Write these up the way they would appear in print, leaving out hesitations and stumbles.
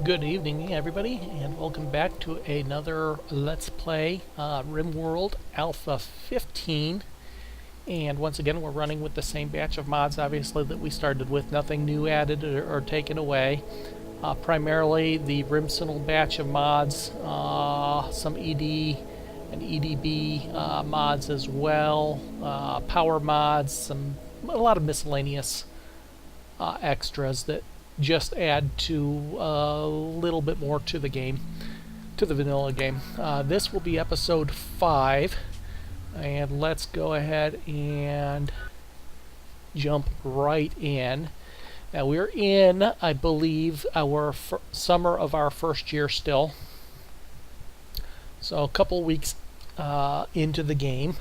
Good evening, everybody, and welcome back to another Let's Play Rimworld Alpha 15. And once again, we're running with the same batch of mods, obviously, that we started with. Nothing new added or taken away. Primarily the Rimsinal batch of mods, some ED and EDB mods as well, power mods, a lot of miscellaneous extras that just add to a little bit more to the game, to the vanilla game. This will be episode 5, and let's go ahead and jump right in. Now we're in, I believe, our summer of our first year still, so a couple weeks into the game.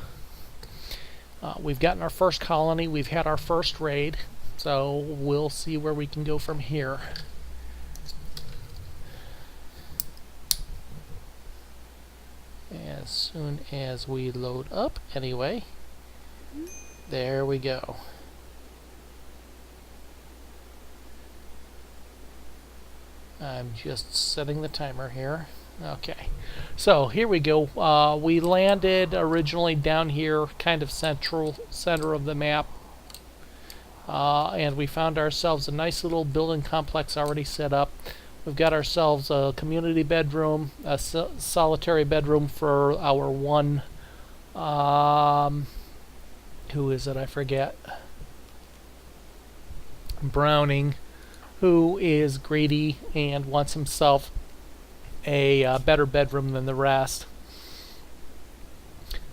We've gotten our first colony, we've had our first raid. So we'll see where we can go from here. As soon as we load up, anyway. There we go. I'm just setting the timer here. Okay, so here we go. We landed originally down here, kind of center of the map. And we found ourselves a nice little building complex already set up. We've got ourselves a community bedroom, a solitary bedroom for our one, who is it? I forget. Browning, who is greedy and wants himself a better bedroom than the rest.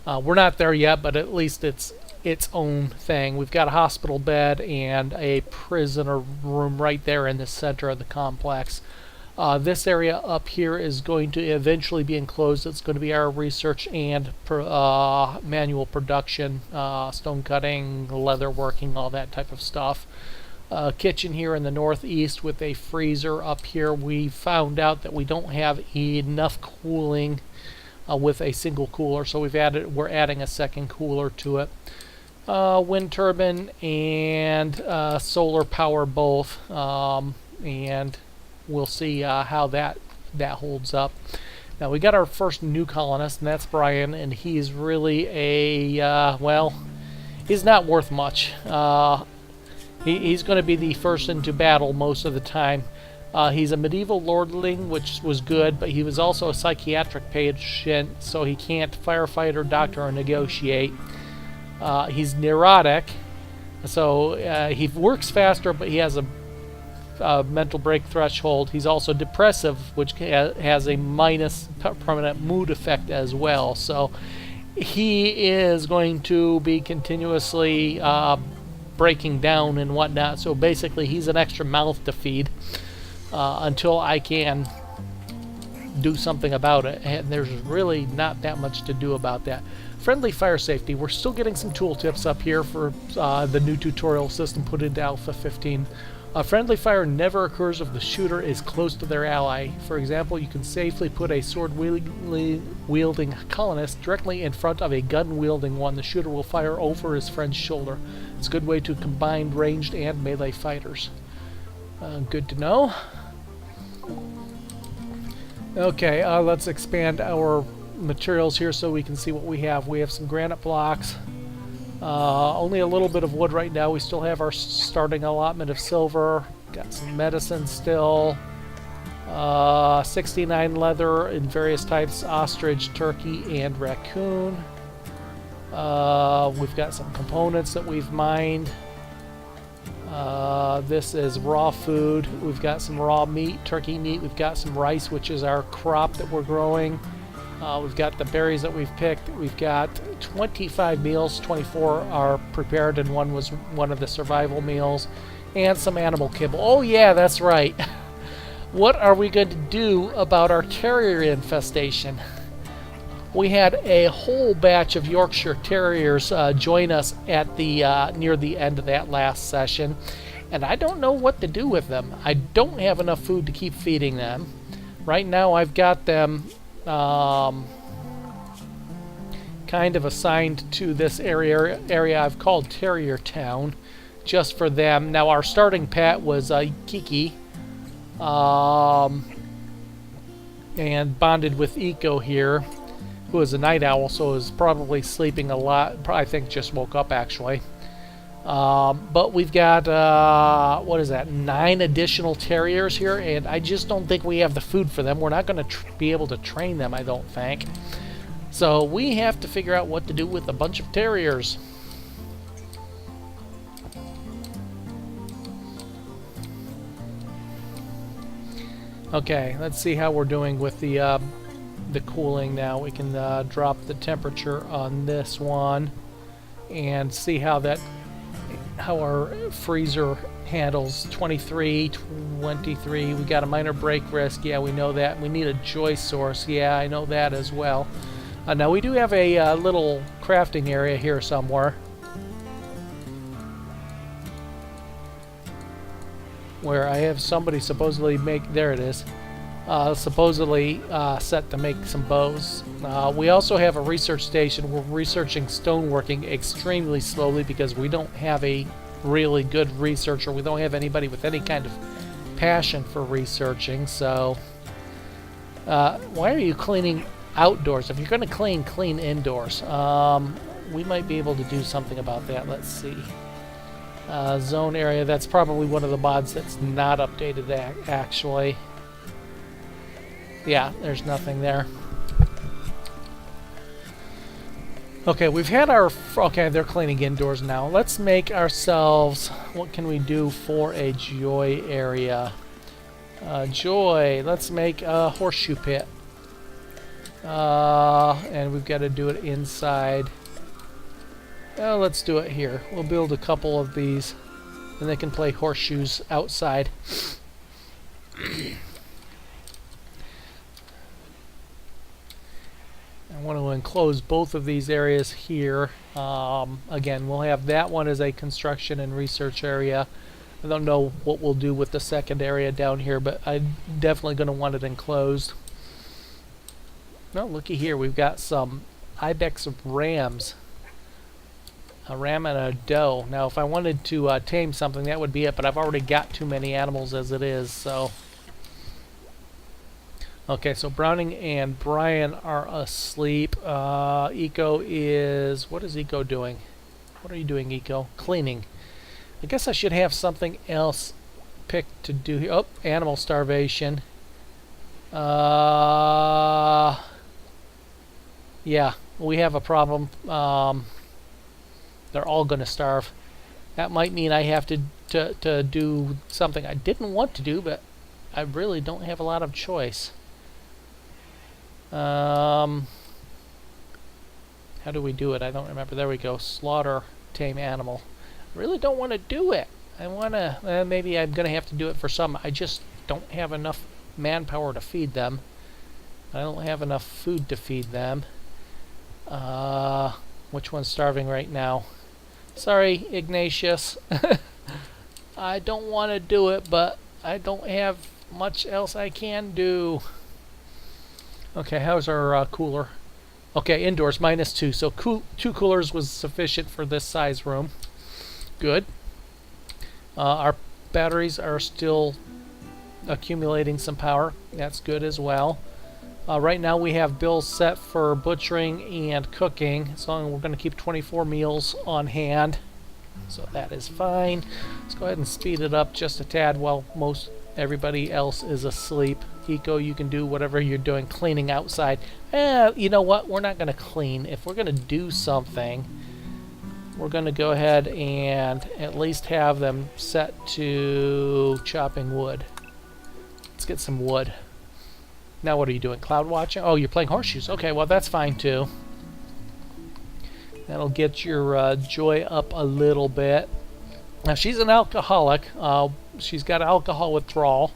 We're not there yet, but at least it's its own thing. We've got a hospital bed and a prisoner room right there in the center of the complex. This area up here is going to eventually be enclosed. It's going to be our research and manual production, stone cutting, leather working, all that type of stuff. Kitchen here in the northeast with a freezer up here. We found out that we don't have enough cooling with a single cooler, so we're adding a second cooler to it. Wind turbine and solar power both, and we'll see how that holds up. Now we got our first new colonist, and that's Brian, and he's really a well, he's not worth much. He's going to be the first into battle most of the time. He's a medieval lordling, which was good, but he was also a psychiatric patient, so he can't firefight or doctor or negotiate. He's neurotic, so he works faster, but he has a mental break threshold. He's also depressive, which has a minus permanent mood effect as well. So he is going to be continuously breaking down and whatnot. So basically, he's an extra mouth to feed until I can do something about it. And there's really not that much to do about that. Friendly fire safety. We're still getting some tooltips up here for the new tutorial system put into Alpha 15. Friendly fire never occurs if the shooter is close to their ally. For example, you can safely put a sword-wielding colonist directly in front of a gun-wielding one. The shooter will fire over his friend's shoulder. It's a good way to combine ranged and melee fighters. Good to know. Okay, let's expand our materials here so we can see what we have. We have some granite blocks, only a little bit of wood right now. We still have our starting allotment of silver, got some medicine still, 69 leather in various types, ostrich, turkey, and raccoon. We've got some components that we've mined. This is raw food. We've got some raw meat, turkey meat. We've got some rice, which is our crop that we're growing. We've got the berries that we've picked. We've got 25 meals, 24 are prepared, and one was one of the survival meals, and some animal kibble. Oh yeah, that's right. What are we going to do about our terrier infestation? We had a whole batch of Yorkshire Terriers join us at the near the end of that last session, and I don't know what to do with them. I don't have enough food to keep feeding them. Right now I've got them kind of assigned to this area I've called Terrier Town, just for them. Now our starting pet was Kiki, and bonded with Eco here, who is a night owl, so is probably sleeping a lot. I think just woke up actually. But we've got, what is that, 9 additional terriers here, and I just don't think we have the food for them. We're not going to be able to train them, I don't think. So we have to figure out what to do with a bunch of terriers. Okay, let's see how we're doing with the cooling now. We can drop the temperature on this one and see how our freezer handles 23, 23. We got a minor break risk. Yeah, we know that. We need a joy source. Yeah, I know that as well. Now we do have a little crafting area here somewhere where I have somebody supposedly make, there it is, supposedly set to make some bows. We also have a research station. We're researching stoneworking extremely slowly because we don't have a really good researcher. We don't have anybody with any kind of passion for researching. So why are you cleaning outdoors? If you're going to clean indoors. We might be able to do something about that. Let's see. Zone area, that's probably one of the mods that's not updated actually. Yeah, there's nothing there. Okay, we've had our... Okay, they're cleaning indoors now. Let's make ourselves... What can we do for a joy area? Joy, let's make a horseshoe pit. And we've got to do it inside. Let's do it here. We'll build a couple of these, and they can play horseshoes outside. I want to enclose both of these areas here. Again, we'll have that one as a construction and research area. I don't know what we'll do with the second area down here, but I'm definitely going to want it enclosed. Oh, looky here. We've got some ibex rams. A ram and a doe. Now, if I wanted to tame something, that would be it, but I've already got too many animals as it is, so... Okay, so Browning and Brian are asleep. Eco is... What is Eco doing? What are you doing, Eco? Cleaning. I guess I should have something else picked to do here. Oh, animal starvation. Yeah, we have a problem. They're all going to starve. That might mean I have to do something I didn't want to do, but I really don't have a lot of choice. How do we do it? I don't remember. There we go. Slaughter, tame animal. I really don't want to do it. I want to... maybe I'm going to have to do it for some. I just don't have enough manpower to feed them. I don't have enough food to feed them. Which one's starving right now? Sorry, Ignatius. I don't want to do it, but I don't have much else I can do. Okay, how's our cooler? Okay, indoors, -2. So 2 coolers was sufficient for this size room. Good. Our batteries are still accumulating some power. That's good as well. Right now we have bills set for butchering and cooking, so we're going to keep 24 meals on hand, so that is fine. Let's go ahead and speed it up just a tad while everybody else is asleep. Eco, you can do whatever you're doing, cleaning outside. You know what? We're not going to clean. If we're going to do something, we're going to go ahead and at least have them set to chopping wood. Let's get some wood. Now what are you doing? Cloud watching? Oh, you're playing horseshoes. Okay, well that's fine too. That'll get your joy up a little bit. Now she's an alcoholic. She's got alcohol withdrawal.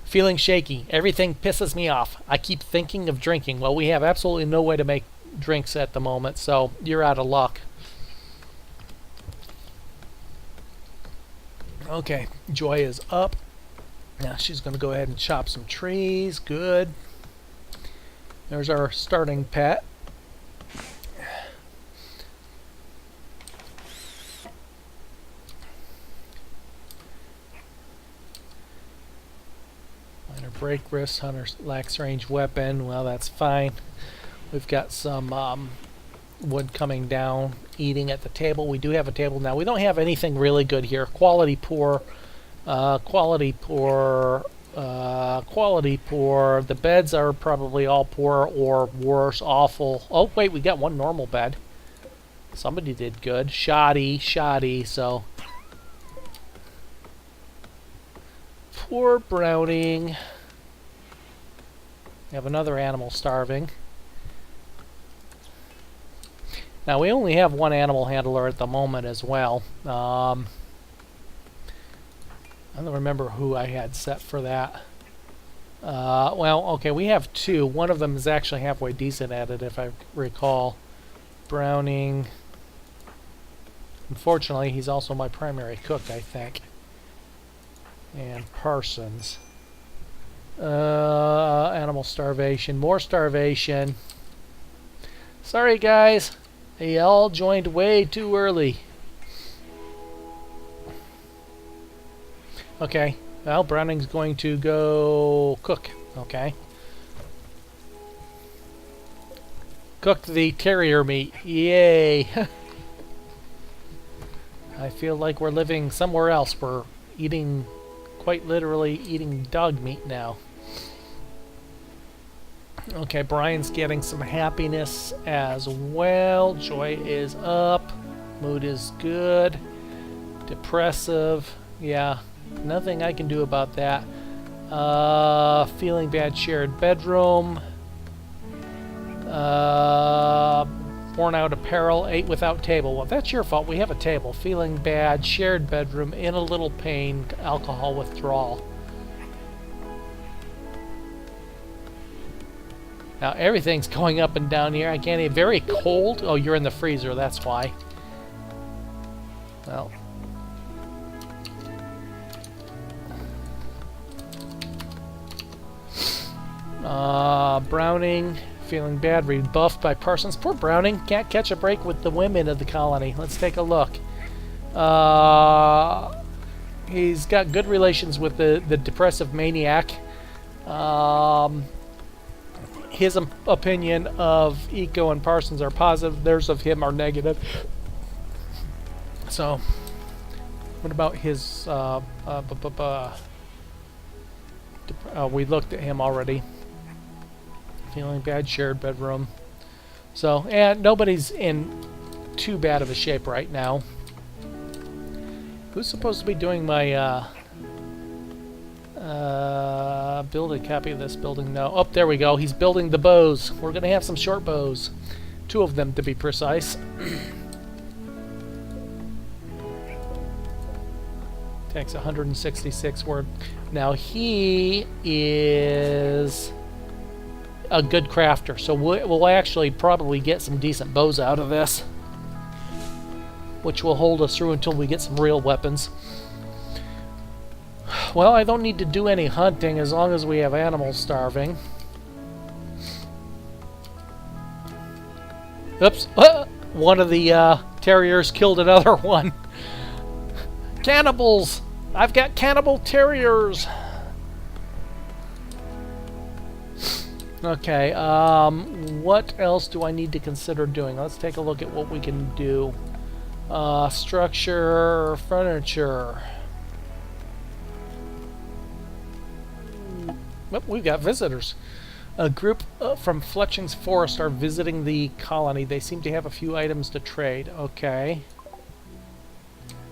Feeling shaky. Everything pisses me off. I keep thinking of drinking. Well, we have absolutely no way to make drinks at the moment, so you're out of luck. Okay, Joy is up. Now she's going to go ahead and chop some trees. Good. There's our starting pet. break wrist, hunter lacks range weapon. Well, that's fine. We've got some wood coming down, eating at the table. We do have a table now. We don't have anything really good here. Quality poor, quality poor, quality poor. The beds are probably all poor or worse, awful. Oh, wait, we got one normal bed. Somebody did good. Shoddy, so... Poor Browning. We have another animal starving. Now, we only have one animal handler at the moment as well. I don't remember who I had set for that. Well, okay, we have two. One of them is actually halfway decent at it, if I recall. Browning. Unfortunately, he's also my primary cook, I think. And Parsons. Animal starvation. More starvation. Sorry, guys. They all joined way too early. Okay. Well, Browning's going to go cook. Okay. Cook the terrier meat. Yay. I feel like we're living somewhere else. We're eating... quite literally eating dog meat now. Okay, Brian's getting some happiness as well. Joy is up. Mood is good. Depressive. Yeah, nothing I can do about that. Feeling bad, shared bedroom. Worn out apparel, ate without table. Well, that's your fault. We have a table. Feeling bad, shared bedroom, in a little pain, alcohol withdrawal. Now everything's going up and down here. I can't even... Very cold. Oh, you're in the freezer. That's why. Well. Browning. Feeling bad, rebuffed by Parsons. Poor Browning can't catch a break with the women of the colony. Let's take a look. He's got good relations with the depressive maniac. His opinion of Eco and Parsons are positive. Theirs of him are negative. So, what about his... we looked at him already. Feeling bad, shared bedroom. So, and nobody's in too bad of a shape right now. Who's supposed to be doing my, build a copy of this building? No. Oh, there we go. He's building the bows. We're going to have some short bows. 2 of them, to be precise. Takes 166 word. Now, he is... a good crafter, so we'll actually probably get some decent bows out of this, which will hold us through until we get some real weapons. Well, I don't need to do any hunting as long as we have animals starving. Oops! One of the terriers killed another one. Cannibals! I've got cannibal terriers! Okay, what else do I need to consider doing? Let's take a look at what we can do. Structure, furniture. Oh, we've got visitors. A group from Fletching's Forest are visiting the colony. They seem to have a few items to trade. Okay.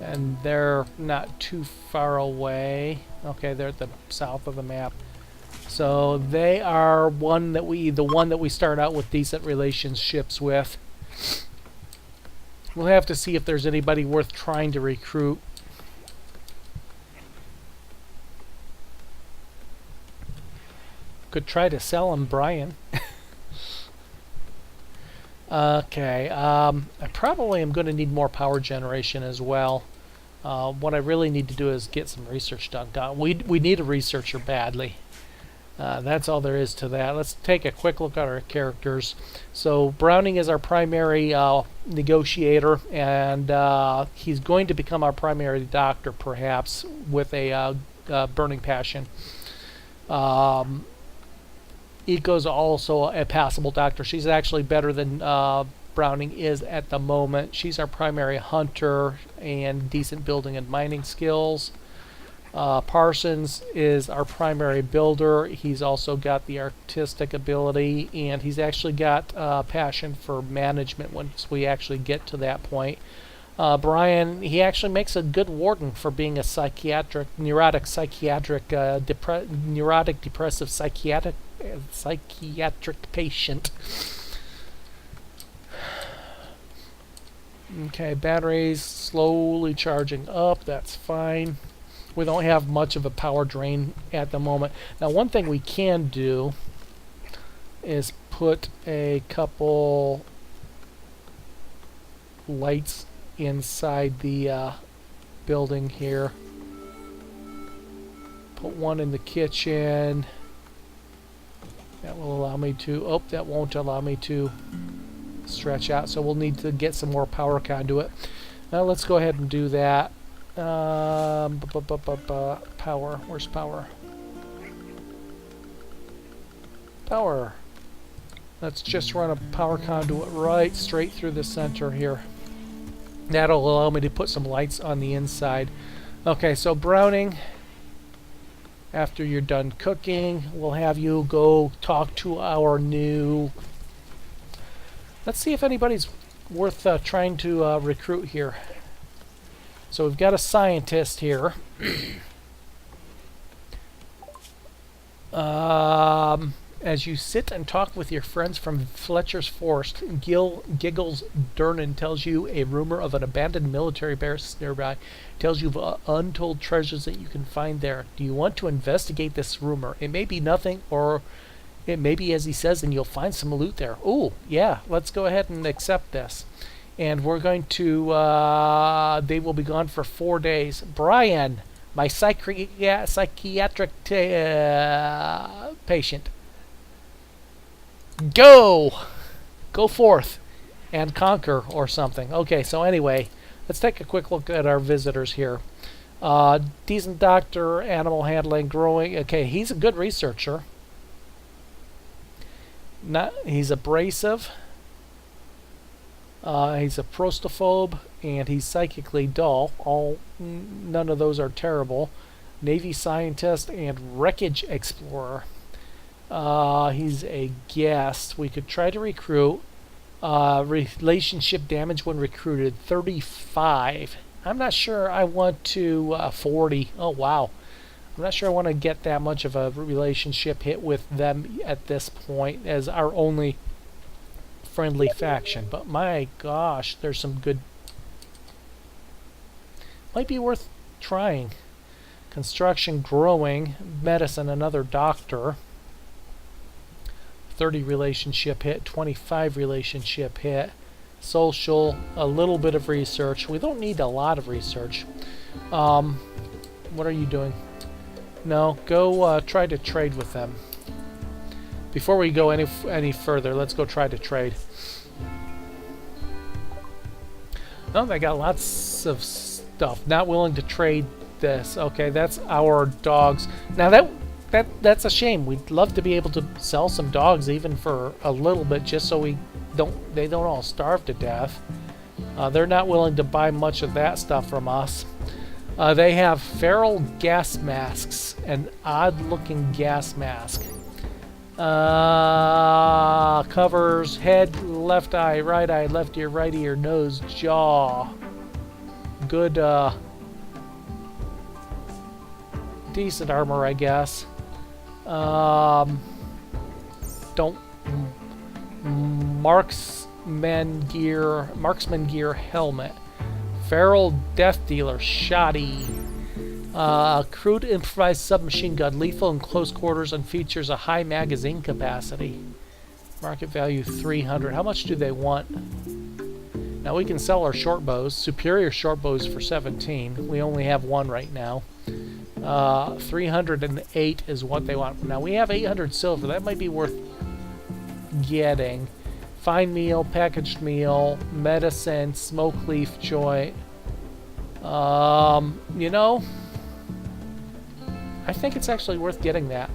And they're not too far away. Okay, they're at the south of the map. So they are the one that we start out with decent relationships with. We'll have to see if there's anybody worth trying to recruit. Could try to sell him Brian. Okay, I probably am going to need more power generation as well. What I really need to do is get some research done. We need a researcher badly. That's all there is to that. Let's take a quick look at our characters. So Browning is our primary negotiator, and he's going to become our primary doctor, perhaps, with a burning passion. Eco's also a passable doctor. She's actually better than Browning is at the moment. She's our primary hunter and decent building and mining skills. Parsons is our primary builder. He's also got the artistic ability, and he's actually got passion for management once we actually get to that point. Brian, he actually makes a good warden for being a neurotic-depressive psychiatric patient. Okay, batteries slowly charging up. That's fine. We don't have much of a power drain at the moment. Now, one thing we can do is put a couple lights inside the building here. Put one in the kitchen. That will allow me to... Oh, that won't allow me to stretch out, so we'll need to get some more power conduit. Now let's go ahead and do that. Power. Where's power? Power. Let's just run a power conduit right straight through the center here. That'll allow me to put some lights on the inside. Okay, so Browning, after you're done cooking, we'll have you go talk to our new... Let's see if anybody's worth trying to recruit here. So we've got a scientist here. As you sit and talk with your friends from Fletcher's Forest, Giggles Durnan tells you a rumor of an abandoned military base nearby. Tells you of untold treasures that you can find there. Do you want to investigate this rumor? It may be nothing, or it may be as he says, and you'll find some loot there. Oh, yeah, let's go ahead and accept this. And we're going to... they will be gone for 4 days. Brian, my psychiatric patient. Go forth and conquer or something. Okay, so anyway, let's take a quick look at our visitors here. Decent doctor, animal handling, growing. Okay, he's a good researcher. He's abrasive. He's a prostophobe, and he's psychically dull. None of those are terrible. Navy scientist and wreckage explorer. He's a guest. We could try to recruit. Relationship damage when recruited, 35. I'm not sure I want to... 40. Oh, wow. I'm not sure I want to get that much of a relationship hit with them at this point as our only friendly faction. But my gosh, there's some good... Might be worth trying. Construction, growing, medicine, another doctor. 30 relationship hit, 25 relationship hit, social, a little bit of research. We don't need a lot of research. What are you doing? No, go try to trade with them. Before we go any further, let's go try to trade. Oh, they got lots of stuff. Not willing to trade this. Okay, that's our dogs. Now that's a shame. We'd love to be able to sell some dogs even for a little bit, just so they don't all starve to death. They're not willing to buy much of that stuff from us. They have feral gas masks, an odd-looking gas mask. Covers head, left eye, right eye, left ear, right ear, nose, jaw. Good, decent armor, I guess. Marksman gear helmet. Feral death dealer, shoddy. Crude improvised submachine gun, lethal in close quarters and features a high magazine capacity. Market value 300. How much do they want? Now we can sell our short bows. Superior short bows for 17. We only have one right now. 308 is what they want. Now we have 800 silver. That might be worth getting. Fine meal, packaged meal, medicine, smoke leaf joint. You know, I think it's actually worth getting that.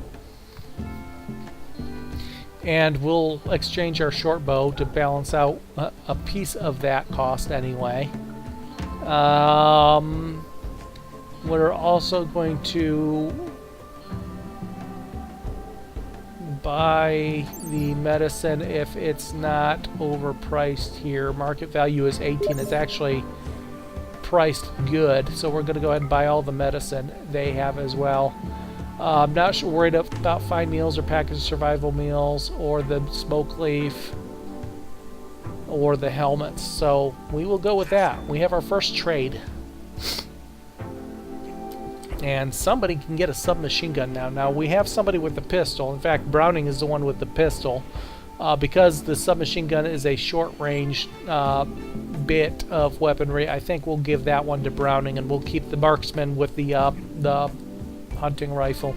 And we'll exchange our short bow to balance out a piece of that cost anyway. We're also going to buy the medicine if it's not overpriced here. Market value is 18. It's actually priced good, so we're going to go ahead and buy all the medicine they have as well. I'm not worried about fine meals or packaged survival meals or the smoke leaf or the helmets, so we will go with that. We have our first trade. And somebody can get a submachine gun now. Now we have somebody with the pistol. In fact, Browning is the one with the pistol. Because the submachine gun is a short-range bit of weaponry, I think we'll give that one to Browning, and we'll keep the marksman with the hunting rifle.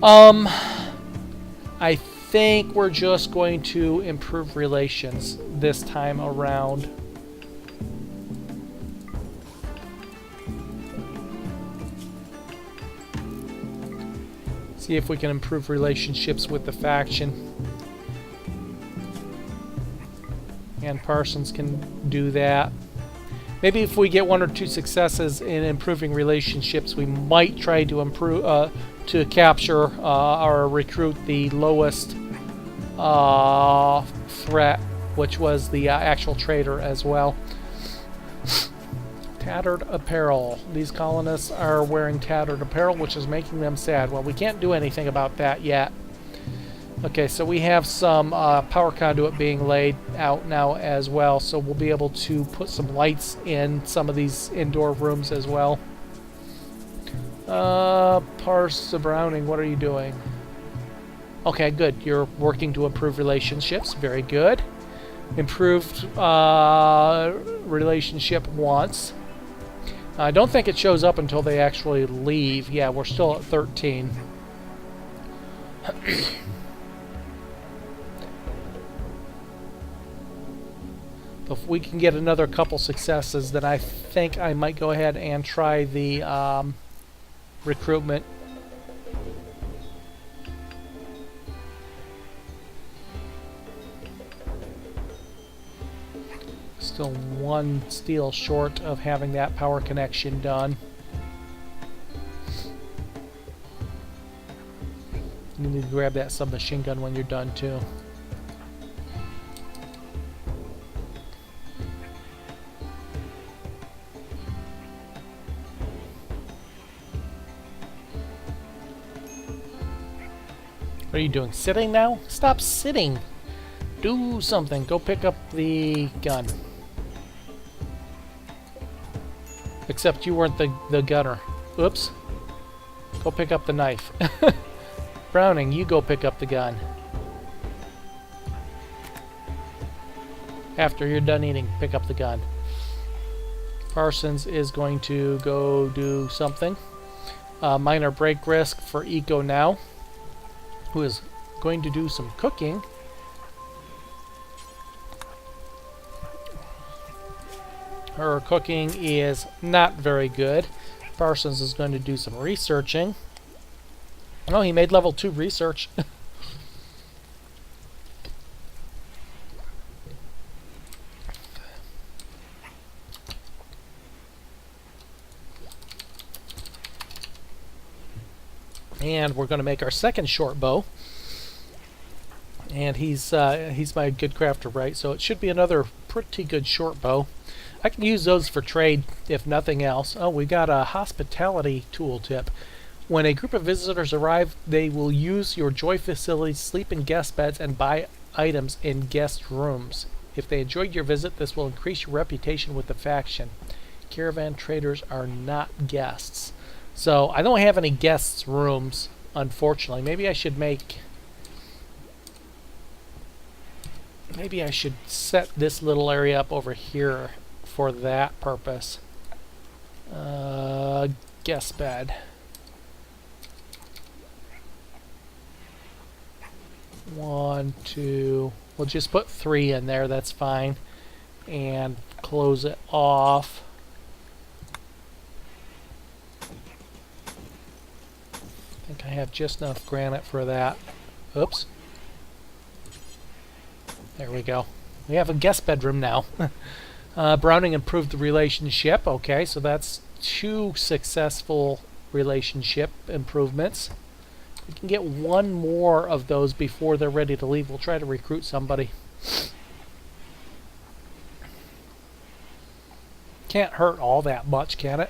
I think we're just going to improve relations this time around. See if we can improve relationships with the faction. And Parsons can do that. Maybe if we get 1 or 2 successes in improving relationships, we might try to improve to capture or recruit the lowest threat, which was the actual trader as well. Tattered apparel. These colonists are wearing tattered apparel, which is making them sad. Well, we can't do anything about that yet. Okay, so we have some power conduit being laid out now as well, so we'll be able to put some lights in some of these indoor rooms as well. Parse Browning, what are you doing? Okay, good. You're working to improve relationships. Very good. Improved relationship once. I don't think it shows up until they actually leave. Yeah, we're still at 13. If we can get another couple successes, then I think I might go ahead and try the recruitment. Still 1 steel short of having that power connection done. You need to grab that submachine gun when you're done too. What are you doing? Sitting now? Stop sitting! Do something. Go pick up the gun. Except you weren't the gunner. Oops. Go pick up the knife. Browning, you go pick up the gun. After you're done eating, pick up the gun. Parsons is going to go do something. Minor break risk for Eco now, who is going to do some cooking. Her cooking is not very good. Parsons is going to do some researching. Oh, he made level 2 research. And we're going to make our second short bow. And he's my good crafter, right? So it should be another pretty good short bow. I can use those for trade, if nothing else. Oh, we got a hospitality tooltip. When a group of visitors arrive, they will use your Joy facilities, sleep in guest beds, and buy items in guest rooms. If they enjoyed your visit, this will increase your reputation with the faction. Caravan traders are not guests. So I don't have any guests' rooms, unfortunately. Maybe I should set this little area up over here for that purpose. Guest bed. 1, 2. We'll just put 3 in there. That's fine. And close it off. I think I have just enough granite for that. Oops. There we go. We have a guest bedroom now. Browning improved the relationship. Okay, so that's 2 successful relationship improvements. We can get 1 more of those before they're ready to leave. We'll try to recruit somebody. Can't hurt all that much, can it?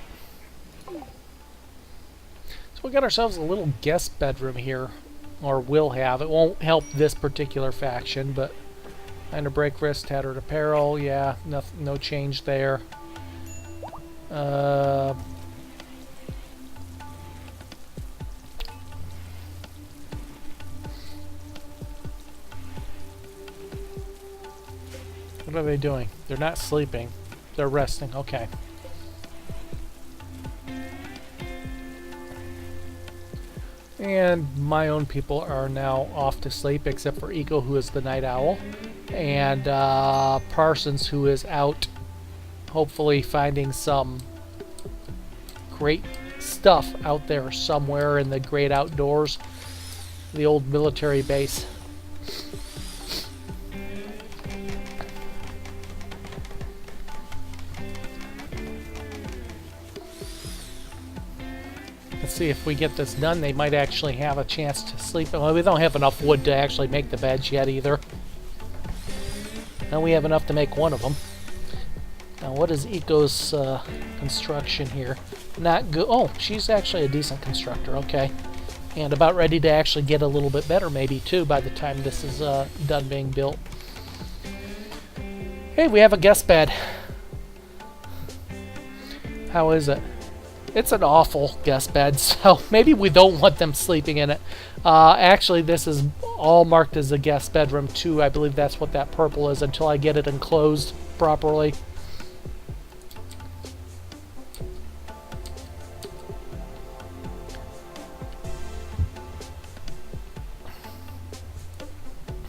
So we got ourselves a little guest bedroom here. Or will have. It won't help this particular faction, but minor break wrist, tattered apparel, yeah, no change there. What are they doing? They're not sleeping. They're resting. Okay. And my own people are now off to sleep, except for Eco, who is the night owl, and Parsons, who is out, hopefully finding some great stuff out there somewhere in the great outdoors, the old military base. Let's see if we get this done. They might actually have a chance to sleep. Well, we don't have enough wood to actually make the beds yet either. Now we have enough to make 1 of them. Now what is Eco's construction here? Not good. Oh, she's actually a decent constructor. Okay. And about ready to actually get a little bit better maybe too by the time this is done being built. Hey, we have a guest bed. How is it? It's an awful guest bed, so maybe we don't want them sleeping in it. Actually, this is all marked as a guest bedroom too. I believe that's what that purple is until I get it enclosed properly.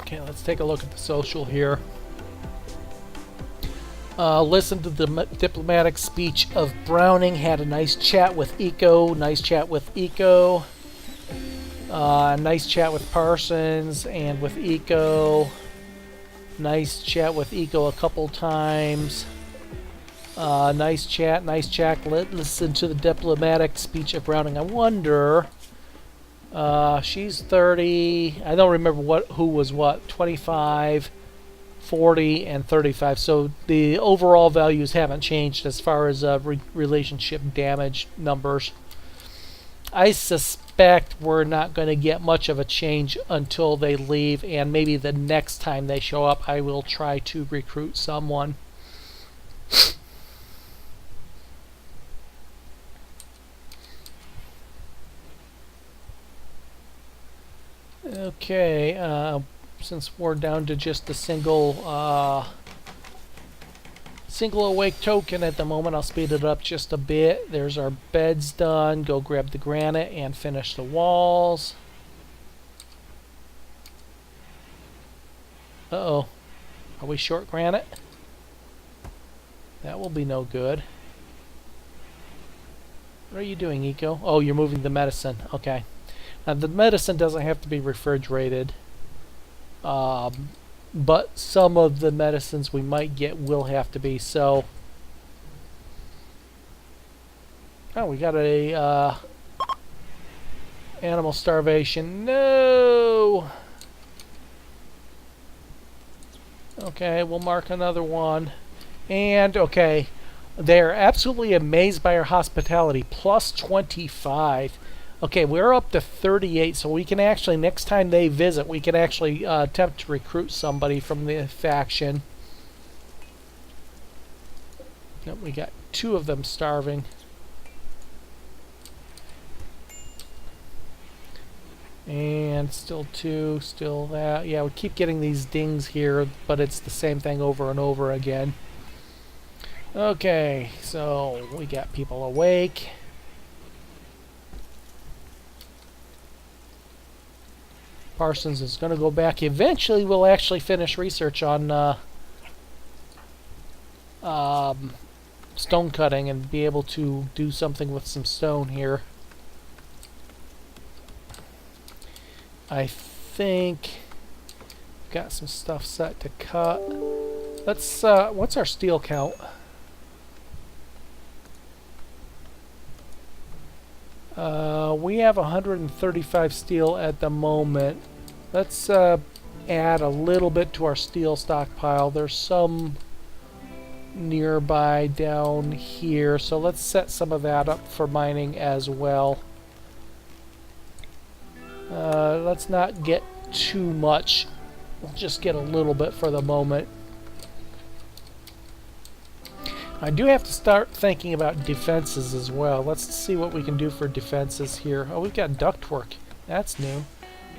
Okay, let's take a look at the social here. Listen to the diplomatic speech of Browning. Had a nice chat with Eco. Nice chat with Eco. Nice chat with Parsons and with Eco. Nice chat with Eco a couple times. Nice chat. Nice chat. Listen to the diplomatic speech of Browning. I wonder. She's 30. I don't remember who was what. 25. 40 and 35, so the overall values haven't changed as far as relationship damage numbers. I suspect we're not going to get much of a change until they leave, and maybe the next time they show up I will try to recruit someone. Okay, since we're down to just a single awake token at the moment, I'll speed it up just a bit. There's our beds done. Go grab the granite and finish the walls. Uh-oh. Are we short granite? That will be no good. What are you doing, Eco? Oh, you're moving the medicine. Okay. Now, the medicine doesn't have to be refrigerated. But some of the medicines we might get will have to be, so... Oh, we got a, animal starvation. No! Okay, we'll mark another one. And, okay, they're absolutely amazed by our hospitality. Plus 25. Okay, we're up to 38, so we can actually, next time they visit, we can actually attempt to recruit somebody from the faction. Nope, we got 2 of them starving. And still 2, still that. Yeah, we keep getting these dings here, but it's the same thing over and over again. Okay, so we got people awake. Parsons is going to go back. Eventually, we'll actually finish research on stone cutting and be able to do something with some stone here. I think Got some stuff set to cut. Let's, what's our steel count? We have 135 steel at the moment. Let's add a little bit to our steel stockpile. There's some nearby down here, so let's set some of that up for mining as well. Let's not get too much. We'll just get a little bit for the moment. I do have to start thinking about defenses as well. Let's see what we can do for defenses here. Oh, we've got ductwork. That's new.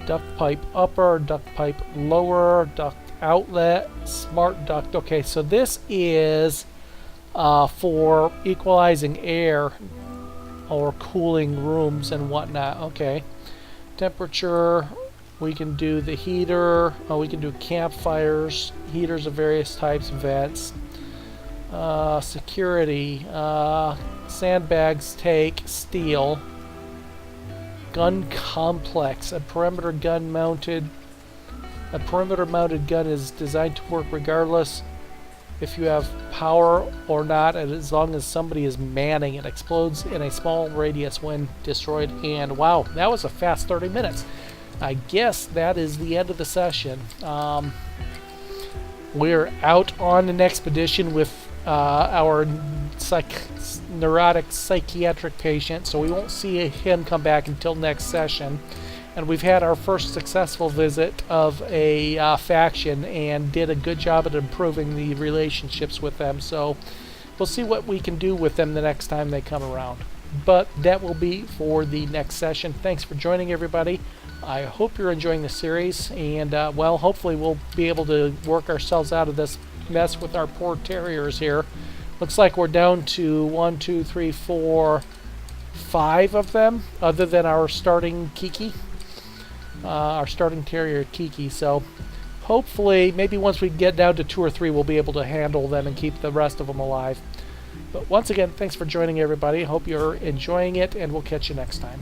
Duct pipe upper, duct pipe lower, duct outlet, smart duct. Okay, so this is for equalizing air or cooling rooms and whatnot. Okay. Temperature. We can do the heater. We can do campfires, heaters of various types, vents. Security, sandbags take steel, gun complex, a perimeter mounted gun is designed to work regardless if you have power or not, and as long as somebody is manning. It explodes in a small radius when destroyed. And wow, that was a fast 30 minutes. I guess that is the end of the session. We're out on an expedition with our neurotic psychiatric patient, so we won't see him come back until next session. And we've had our first successful visit of a faction and did a good job at improving the relationships with them, so we'll see what we can do with them the next time they come around. But that will be for the next session. Thanks for joining, everybody. I hope you're enjoying the series, and well, hopefully we'll be able to work ourselves out of this mess with our poor terriers here. Looks like we're down to 1, 2, 3, 4, 5 of them, other than our starting Kiki, our starting terrier Kiki. So hopefully, maybe once we get down to 2 or 3, we'll be able to handle them and keep the rest of them alive. But once again, thanks for joining, everybody. Hope you're enjoying it, and we'll catch you next time.